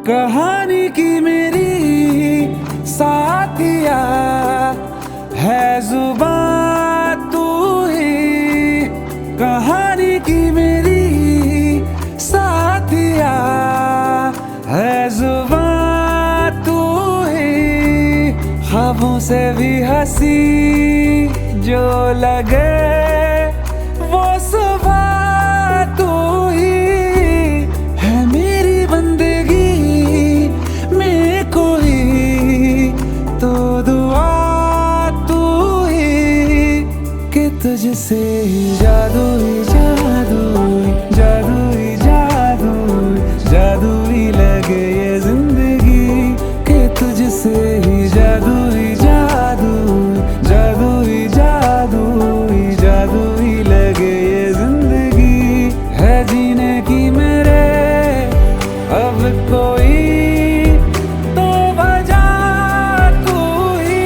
कहानी की मेरी साथिया है जुबान तू ही। कहानी की मेरी साथिया है जुबान तू ही। ख्वाबों से भी हंसी जो लगे वो सुबह तू ही है। मेरी बंदगी में कोई तो दुआ तू ही कि तुझसे जादू ही जादू जादू ही जादू जादू ही लगे ये जिंदगी कि तुझसे ही जादू ही जादू जादू ही जादू जादू ही लगे ये जिंदगी है जीने की मेरे अब कोई तो वजह तू ही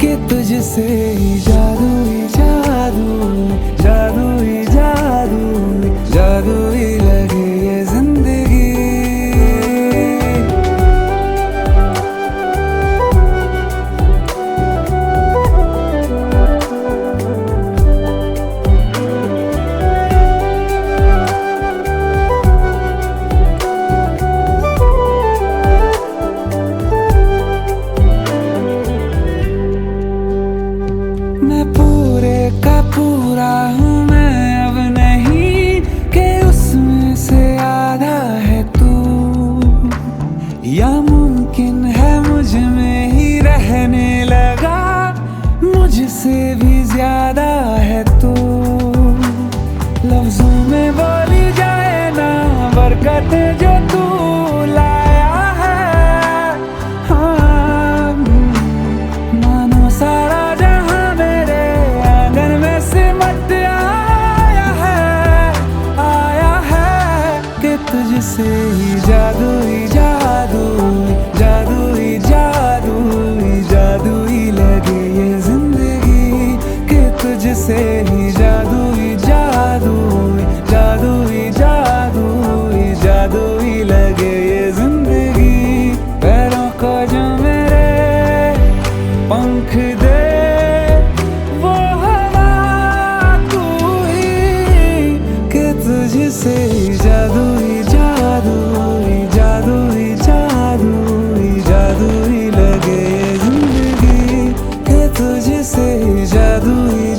कि तुझसे ही जादू ही जादू जादू ही जादू जादू ही लगे ये जिंदगी। मैं पूरे का पूरा हूँ मैं अब नहीं कि उसमें से आधा है तू। या मुमकिन है मुझ में ही रहने लगा मुझसे भी ज्यादा है तू। लफ्जों में बोली जाए ना बरकत जो तू लाया है। हाँ मानो सारा जहां मेरे आंगन में सिमट आया है कि तुझसे ही जादू ही जादू जादू ही जादू जादू ही लगे ये जिंदगी कि तुझसे ही जादू ही जादू जादू ही जादू जादू ही लगे ये जिंदगी। पैरों को जो मेरे पंख दे वो हवा तू ही कि तुझसे ही जादू ही जादू जादू ही जादू जादू ही लगे ये जिंदगी कि तुझसे ही जादू ही